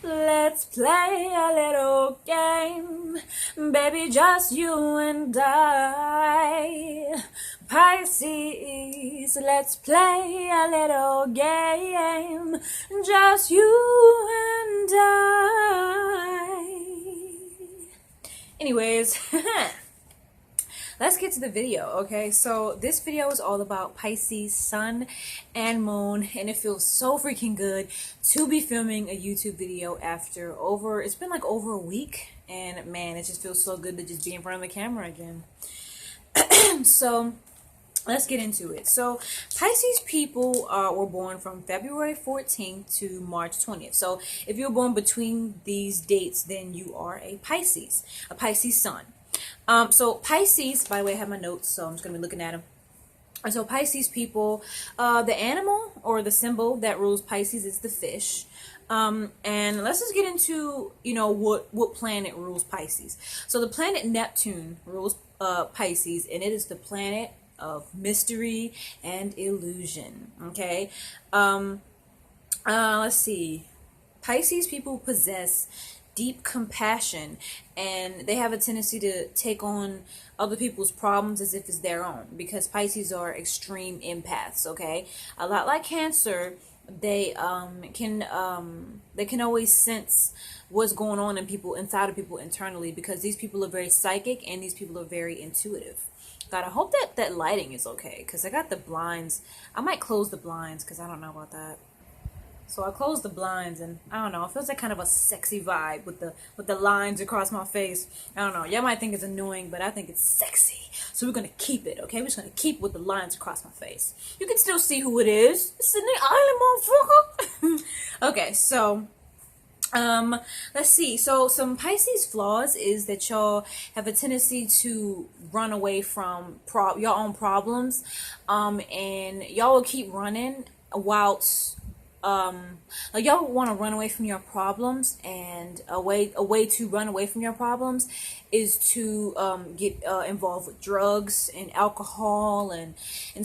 Let's play a little game, baby, just you and I. Pisces, let's play a little game, just you and I. Anyways, let's get to the video, okay? So this video is all about Pisces sun and moon, and it feels so freaking good to be filming a YouTube video after it's been like over a week, and man, it just feels so good to just be in front of the camera again. So let's get into it. So Pisces people were born from February 14th to March 20th. So if you're born between these dates, then you are a Pisces sun. So Pisces, by the way, I have my notes, so I'm just going to be looking at them. So Pisces people, the animal or the symbol that rules Pisces is the fish. And let's just get into, what planet rules Pisces. So the planet Neptune rules Pisces, and it is the planet of mystery and illusion. Okay. Let's see. Pisces people possess deep compassion, and they have a tendency to take on other people's problems as if it's their own, because Pisces are extreme empaths. Okay, a lot like Cancer, they can always sense what's going on inside of people internally, because these people are very psychic and these people are very intuitive. God, I hope that lighting is okay, because I got the blinds. I might close the blinds because I don't know about that. So I closed the blinds, and I don't know, it feels like kind of a sexy vibe with the lines across my face. I don't know, y'all might think it's annoying, but I think it's sexy. So we're gonna keep it, okay? We're just gonna keep with the lines across my face. You can still see who it is. It's the island motherfucker. Okay, so let's see. So some Pisces flaws is that y'all have a tendency to run away from your own problems, and y'all will keep running whilst like y'all want to run away from your problems, and a way to run away from your problems is to get involved with drugs and alcohol and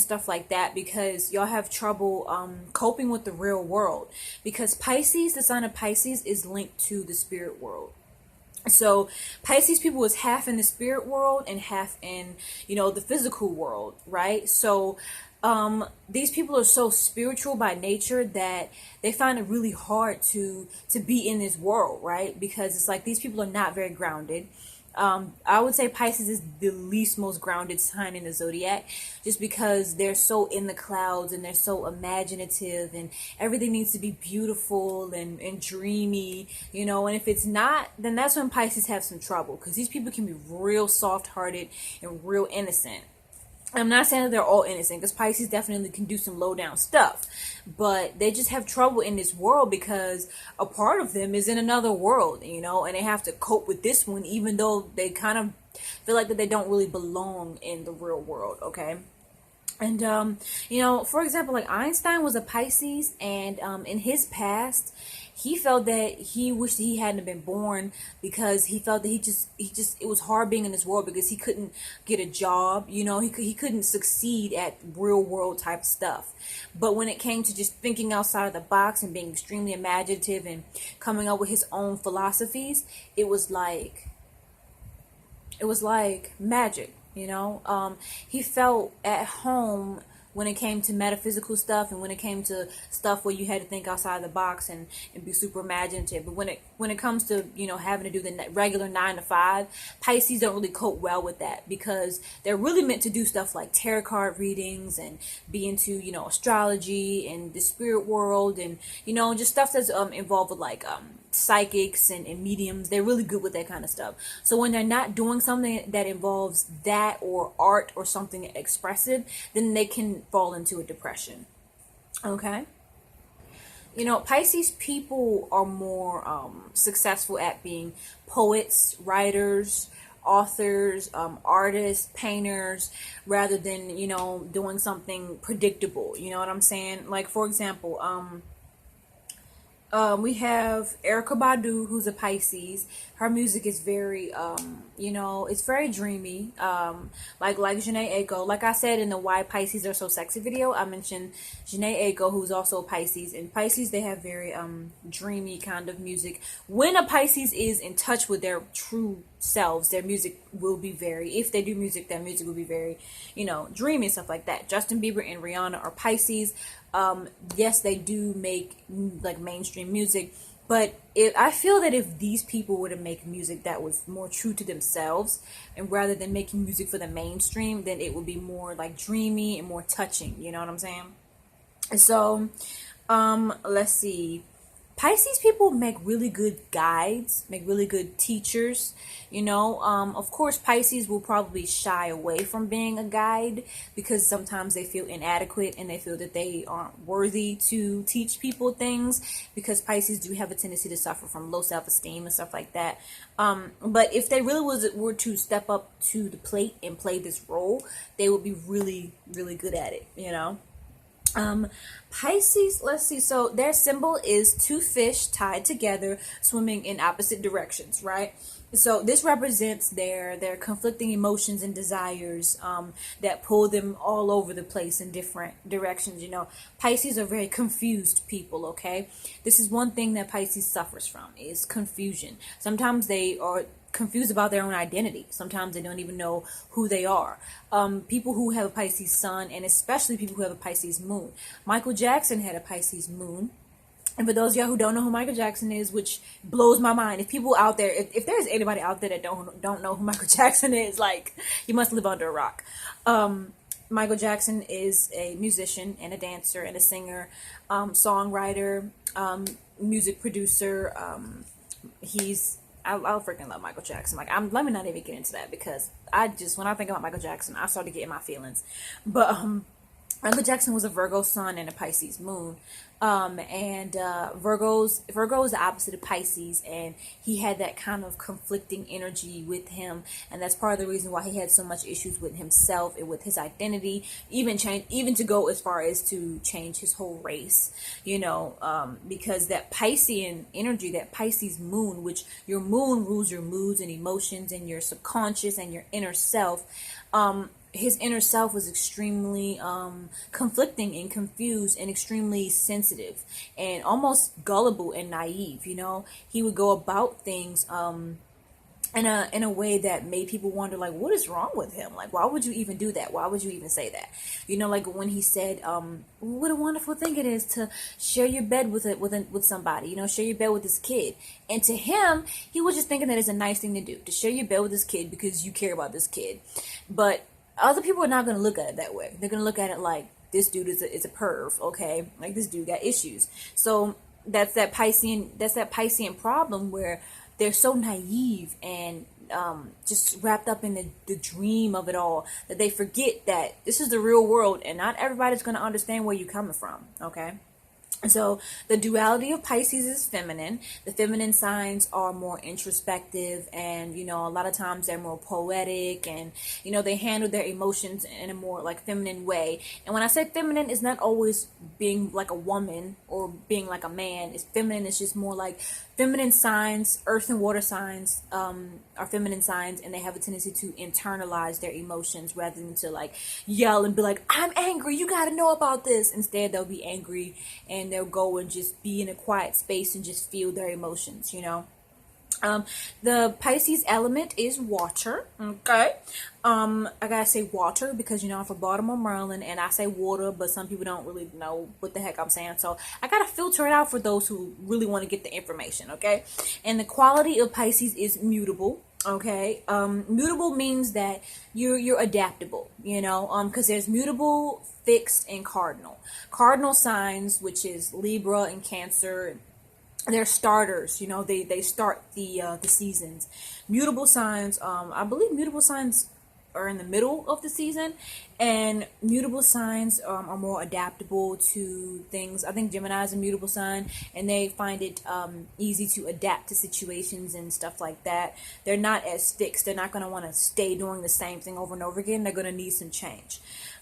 stuff like that, because y'all have trouble coping with the real world, because Pisces, the sign of Pisces, is linked to the spirit world. So Pisces people is half in the spirit world and half in, the physical world, right? So these people are so spiritual by nature that they find it really hard to be in this world, right? Because it's like these people are not very grounded. I would say Pisces is the least most grounded sign in the zodiac, just because they're so in the clouds and they're so imaginative, and everything needs to be beautiful and dreamy, and if it's not, then that's when Pisces have some trouble, because these people can be real soft-hearted and real innocent. I'm not saying that they're all innocent, because Pisces definitely can do some low down stuff, but they just have trouble in this world because a part of them is in another world, and they have to cope with this one, even though they kind of feel like that they don't really belong in the real world. Okay. And, for example, like Einstein was a Pisces, and in his past, he felt that he wished that he hadn't been born, because he felt that it was hard being in this world because he couldn't get a job, he couldn't succeed at real world type stuff. But when it came to just thinking outside of the box and being extremely imaginative and coming up with his own philosophies, it was like magic. He felt at home when it came to metaphysical stuff, and when it came to stuff where you had to think outside the box and be super imaginative. But when it comes to having to do the regular 9 to 5, Pisces don't really cope well with that, because they're really meant to do stuff like tarot card readings and be into astrology and the spirit world, and just stuff that's involved with like psychics and mediums. They're really good with that kind of stuff. So when they're not doing something that involves that or art or something expressive, then they can fall into a depression. Okay. Pisces people are more successful at being poets, writers, authors, artists, painters, rather than doing something predictable. You know what I'm saying? Like, for example, We have Erica Badu, who's a Pisces. Her music is very, it's very dreamy. Like Janae Aiko. Like I said in the Why Pisces Are So Sexy video, I mentioned Janae Aiko, who's also a Pisces. And Pisces, they have very dreamy kind of music. When a Pisces is in touch with their true selves, their music will be very, if they do music, their music will be very, dreamy and stuff like that. Justin Bieber and Rihanna are Pisces. Yes, they do make like mainstream music, but I feel that if these people were to make music that was more true to themselves, and rather than making music for the mainstream, then it would be more like dreamy and more touching. You know what I'm saying? So, let's see. Pisces people make really good guides, make really good teachers. Of course, Pisces will probably shy away from being a guide because sometimes they feel inadequate and they feel that they aren't worthy to teach people things, because Pisces do have a tendency to suffer from low self-esteem and stuff like that. But if they really were to step up to the plate and play this role, they would be really, really good at it. Pisces, let's see, so their symbol is two fish tied together swimming in opposite directions, right? So this represents their conflicting emotions and desires that pull them all over the place in different directions. Pisces are very confused people. Okay, this is one thing that Pisces suffers from, is confusion. Sometimes they are confused about their own identity. Sometimes they don't even know who they are. People who have a Pisces sun, and especially people who have a Pisces moon. Michael Jackson had a Pisces moon. And for those of y'all who don't know who Michael Jackson is, which blows my mind, if people out there, if there's anybody out there that don't know who Michael Jackson is, like, you must live under a rock. Michael Jackson is a musician and a dancer and a singer, songwriter, music producer. I freaking love Michael Jackson. Let me not even get into that, because when I think about Michael Jackson, I started getting my feelings. But Michael Jackson was a Virgo sun and a Pisces moon. Virgo is the opposite of Pisces, and he had that kind of conflicting energy with him, and that's part of the reason why he had so much issues with himself and with his identity, even to go as far as to change his whole race, because that Piscean energy, that Pisces moon, which your moon rules your moods and emotions and your subconscious and your inner self, his inner self was extremely conflicting and confused and extremely sensitive and almost gullible and naive. He would go about things in a way that made people wonder, like, what is wrong with him? Like, why would you even do that? Why would you even say that? Like when he said, what a wonderful thing it is to share your bed with somebody, share your bed with this kid. And to him, he was just thinking that it's a nice thing to do, to share your bed with this kid because you care about this kid. But other people are not going to look at it that way. They're going to look at it like, this dude is a perv, okay? Like, this dude got issues. So that's that Piscean problem, where they're so naive and just wrapped up in the dream of it all, that they forget that this is the real world and not everybody's going to understand where you're coming from, okay? So the duality of Pisces is feminine. The feminine signs are more introspective, and a lot of times they're more poetic, and they handle their emotions in a more like feminine way. And when I say feminine, it's not always being like a woman or being like a man. It's feminine. It's just more like feminine signs. Earth and water signs are feminine signs, and they have a tendency to internalize their emotions rather than to like yell and be like, I'm angry, you got to know about this. Instead, they'll be angry and they'll go and just be in a quiet space and just feel their emotions. The Pisces element is water. Okay. I gotta say water because I'm from Baltimore, Maryland, and I say water, but some people don't really know what the heck I'm saying. So I gotta filter it out for those who really want to get the information. Okay. And the quality of Pisces is mutable. Okay. Mutable means that you're adaptable, because there's mutable, fixed, and cardinal. Cardinal signs, which is Libra and Cancer, they're starters. They start the seasons. Mutable signs, I believe mutable signs are in the middle of the season, and mutable signs are more adaptable to things. I think Gemini is a mutable sign, and they find it easy to adapt to situations and stuff like that. They're not as fixed. They're not going to want to stay doing the same thing over and over again. They're going to need some change.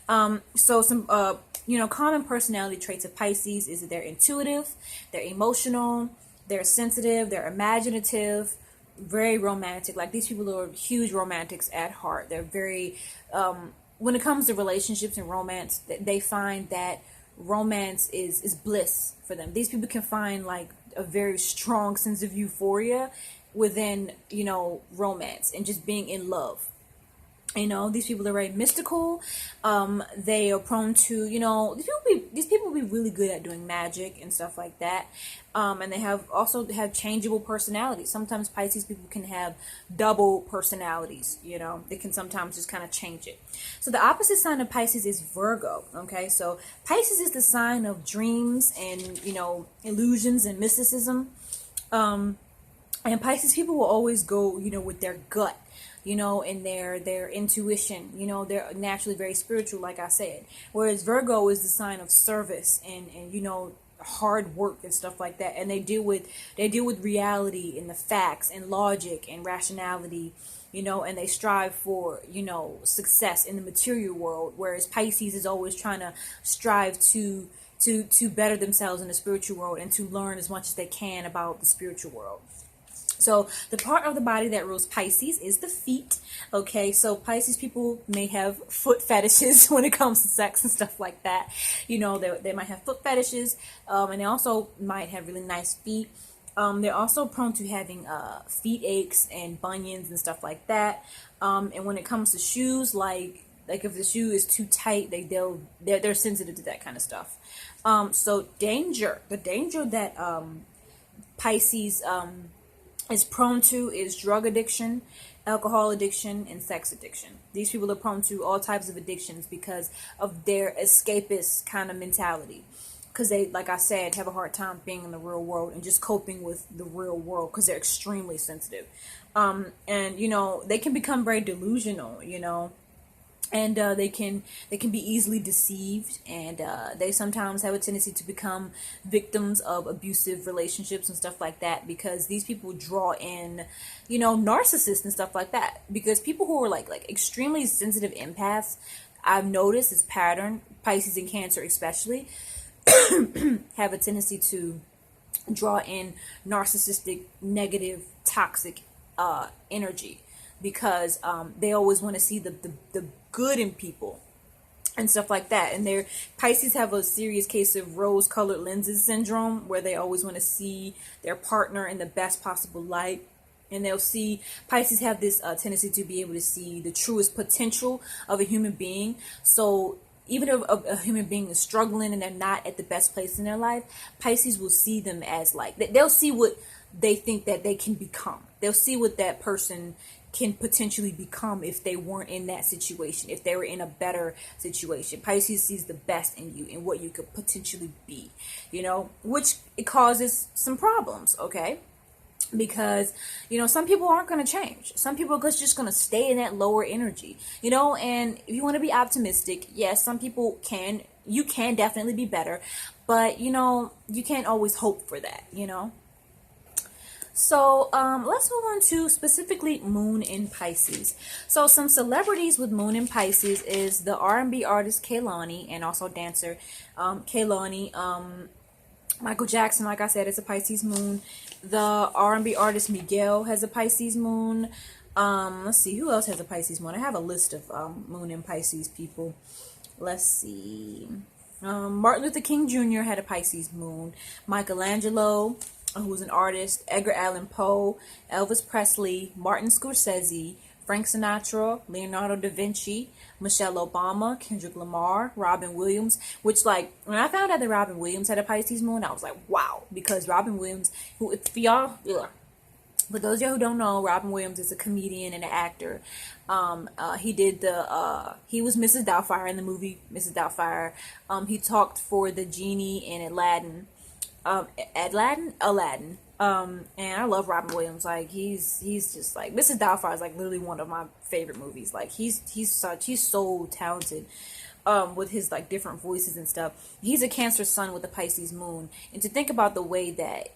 So some common personality traits of Pisces is that they're intuitive, they're emotional, they're sensitive, they're imaginative, very romantic. Like these people are huge romantics at heart. They're very when it comes to relationships and romance, they find that romance is bliss for them. These people can find like a very strong sense of euphoria within, romance and just being in love. These people are very mystical. They are prone to, these people be really good at doing magic and stuff like that. And they also have changeable personalities. Sometimes Pisces people can have double personalities. They can sometimes just kind of change it. So the opposite sign of Pisces is Virgo. Okay, so Pisces is the sign of dreams and illusions and mysticism. And Pisces people will always go, with their gut, and their intuition. They're naturally very spiritual, like I said. Whereas Virgo is the sign of service and hard work and stuff like that. And they deal with reality and the facts and logic and rationality, and they strive for, success in the material world. Whereas Pisces is always trying to strive to better themselves in the spiritual world and to learn as much as they can about the spiritual world. So the part of the body that rules Pisces is the feet. Okay, so Pisces people may have foot fetishes when it comes to sex and stuff like that. They might have foot fetishes, and they also might have really nice feet. They're also prone to having feet aches and bunions and stuff like that. And when it comes to shoes, like if the shoe is too tight, they're sensitive to that kind of stuff. So the danger that Pisces is prone to is drug addiction, alcohol addiction, and sex addiction. These people are prone to all types of addictions because of their escapist kind of mentality. Because they, like I said, have a hard time being in the real world and just coping with the real world because they're extremely sensitive. And, they can become very delusional, and they can be easily deceived, and they sometimes have a tendency to become victims of abusive relationships and stuff like that, because these people draw in narcissists and stuff like that. Because people who are like extremely sensitive empaths, I've noticed this pattern, Pisces and Cancer especially, have a tendency to draw in narcissistic, negative, toxic energy, because they always want to see the good in people and stuff like that. And Pisces have a serious case of rose-colored lenses syndrome, where they always want to see their partner in the best possible light. And Pisces have this tendency to be able to see the truest potential of a human being. So even if a human being is struggling and they're not at the best place in their life, Pisces will see them as they'll see what they think that they can become. They'll see what that person can potentially become if they weren't in that situation, if they were in a better situation. Pisces sees the best in you and what you could potentially be, which it causes some problems, okay? Because some people aren't going to change. Some people are just going to stay in that lower energy, and if you want to be optimistic, yes, some people you can definitely be better, but you can't always hope for that. So let's move on to specifically Moon in Pisces. So some celebrities with Moon in Pisces is the R&B artist Kehlani, and also dancer Kehlani. Michael Jackson, like I said, is a Pisces moon. The R&B artist Miguel has a Pisces moon. Let's see, who else has a Pisces moon? I have a list of Moon in Pisces people. Let's see. Martin Luther King Jr. had a Pisces moon. Michelangelo, who was an artist, Edgar Allan Poe, Elvis Presley, Martin Scorsese, Frank Sinatra, Leonardo da Vinci, Michelle Obama, Kendrick Lamar, Robin Williams, which, when I found out that Robin Williams had a Pisces moon, I was like, wow, because Robin Williams, for those of you who don't know, Robin Williams is a comedian and an actor. He was Mrs. Doubtfire in the movie Mrs. Doubtfire. He talked for the genie in Aladdin. Aladdin. And I love Robin Williams. He's just Mrs. Doubtfire is literally one of my favorite movies. He's so talented. With his different voices and stuff. He's a Cancer sun with a Pisces moon. And to think about the way that,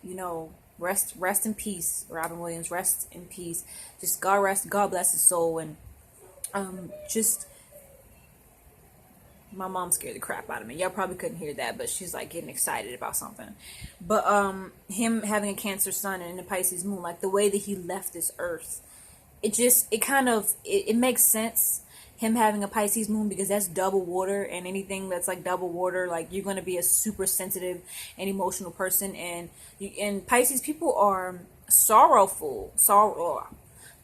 rest in peace, Robin Williams, rest in peace. Just God bless his soul, and just My mom scared the crap out of me. Y'all probably couldn't hear that, but she's like getting excited about something. But him having a Cancer sun and a Pisces moon, like the way that he left this earth, it makes sense, him having a Pisces moon, because that's double water, and anything that's like double water, like you're going to be a super sensitive and emotional person. And Pisces people are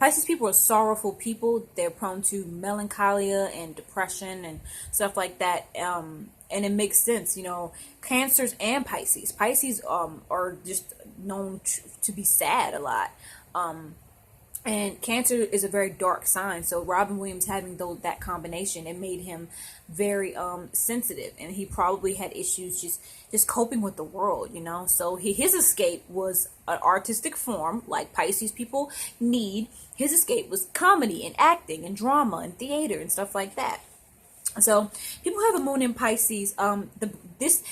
Pisces people are sorrowful people. They're prone to melancholia and depression and stuff like that. And it makes sense, Cancers and Pisces are just known to be sad a lot. And Cancer is a very dark sign. So Robin Williams having that combination, it made him very sensitive, and he probably had issues just coping with the world, So his escape was an artistic form, like Pisces people need. His escape was comedy and acting and drama and theater and stuff like that. So people have a moon in Pisces. It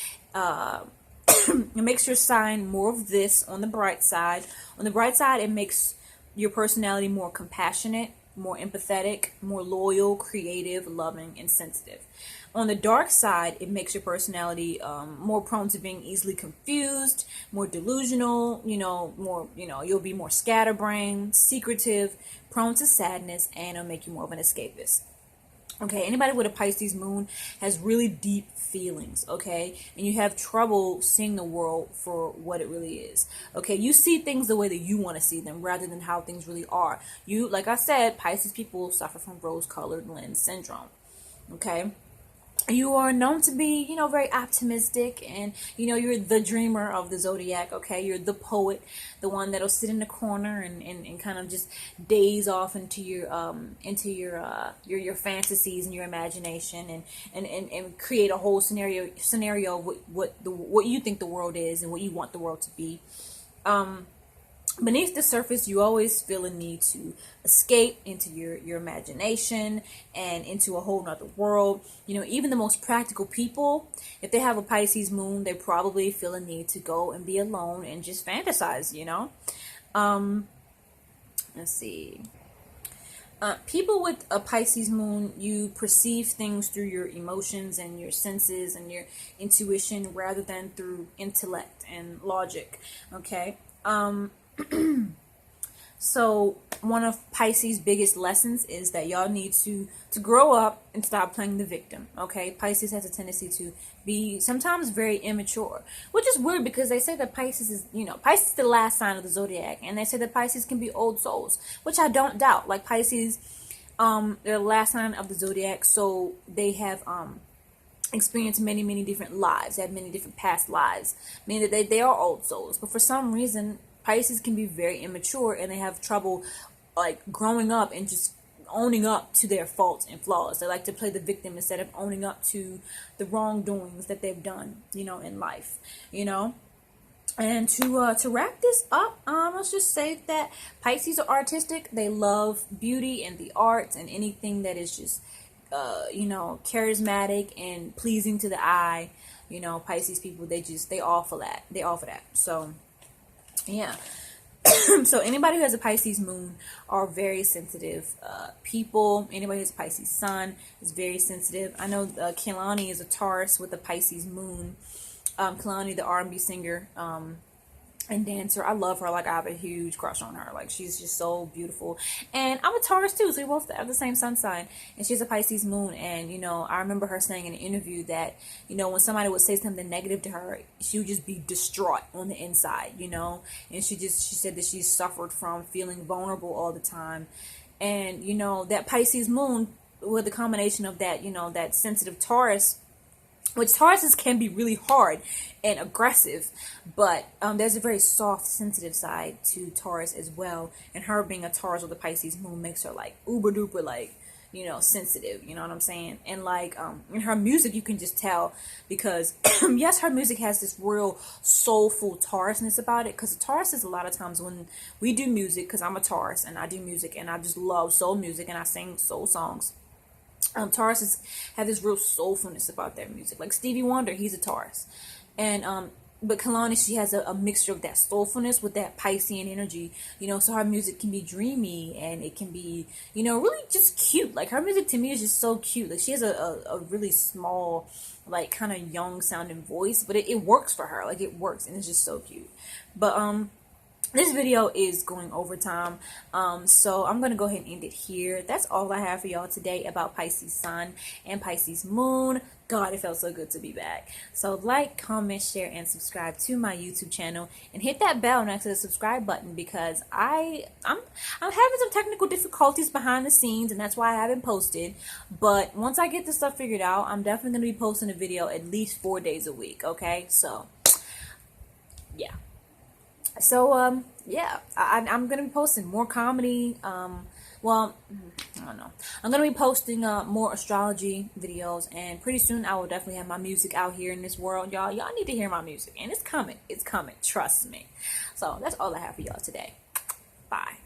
makes your sign more of this on the bright side. On the bright side, it makes your personality more compassionate, more empathetic, more loyal, creative, loving, and sensitive. On the dark side, it makes your personality more prone to being easily confused, more delusional, you'll be more scatterbrained, secretive, prone to sadness, and it'll make you more of an escapist. Okay, anybody with a Pisces moon has really deep feelings, okay? And you have trouble seeing the world for what it really is. Okay, you see things the way that you want to see them rather than how things really are. Like I said, Pisces people suffer from rose-colored lens syndrome. Okay? You are known to be, very optimistic, and, you're the dreamer of the zodiac, okay? You're the poet, the one that'll sit in the corner and kind of just daze off into your fantasies and your imagination and create a whole scenario of what you think the world is and what you want the world to be. Beneath the surface, you always feel a need to escape into your imagination and into a whole nother world. Even the most practical people, if they have a Pisces moon, they probably feel a need to go and be alone and just fantasize, Let's see. People with a Pisces moon, you perceive things through your emotions and your senses and your intuition rather than through intellect and logic, okay? So one of Pisces' biggest lessons is that y'all need to grow up and stop playing the victim, okay? Pisces has a tendency to be sometimes very immature, which is weird because they say that Pisces is the last sign of the zodiac, and they say that Pisces can be old souls, which I don't doubt. Like Pisces, they're the last sign of the zodiac, so they have experienced many, many different lives. They have many different past lives, meaning that they are old souls. But for some reason, Pisces can be very immature, and they have trouble like growing up and just owning up to their faults and flaws. They like to play the victim instead of owning up to the wrongdoings that they've done, in life, And to wrap this up, let's just say that Pisces are artistic. They love beauty and the arts and anything that is just charismatic and pleasing to the eye. Pisces people, they offer that. So yeah. So anybody who has a Pisces moon are very sensitive people. Anybody who has a Pisces sun is very sensitive. I know Kehlani is a Taurus with a Pisces moon. Kehlani, the R&B singer and dancer, I love her. Like, I have a huge crush on her. Like, she's just so beautiful. And I'm a Taurus too, so we both have the same sun sign. And she's a Pisces moon. And I remember her saying in an interview that when somebody would say something negative to her, she would just be distraught on the inside. And she said that she suffered from feeling vulnerable all the time. And that Pisces moon, with the combination of that that sensitive Taurus, which Tauruses can be really hard and aggressive, but there's a very soft, sensitive side to Taurus as well. And her being a Taurus with a Pisces moon makes her like uber duper sensitive. You know what I'm saying? And like in her music, you can just tell because yes, her music has this real soulful Taurusness about it. Because Tauruses, a lot of times when we do music, because I'm a Taurus and I do music and I just love soul music and I sing soul songs. Tauruses have this real soulfulness about their music. Like Stevie Wonder, he's a Taurus. And but Kalani, she has a mixture of that soulfulness with that Piscean energy, you know, so her music can be dreamy and it can be, you know, really just cute. Like, her music to me is just so cute. Like, she has a really small, like, kind of young sounding voice, but it works for her. Like, it works, and it's just so cute. But, this video is going overtime, so I'm going to go ahead and end it here. That's all I have for y'all today about Pisces Sun and Pisces Moon. God, it felt so good to be back. So like, comment, share, and subscribe to my YouTube channel, and hit that bell next to the subscribe button, because I'm having some technical difficulties behind the scenes, and that's why I haven't posted. But once I get this stuff figured out, I'm definitely going to be posting a video at least 4 days a week, okay? So, yeah. So, yeah, I'm going to be posting more comedy, well, I don't know. I'm going to be posting more astrology videos, and pretty soon I will definitely have my music out here in this world, y'all. Y'all need to hear my music, and it's coming. It's coming. Trust me. So, that's all I have for y'all today. Bye.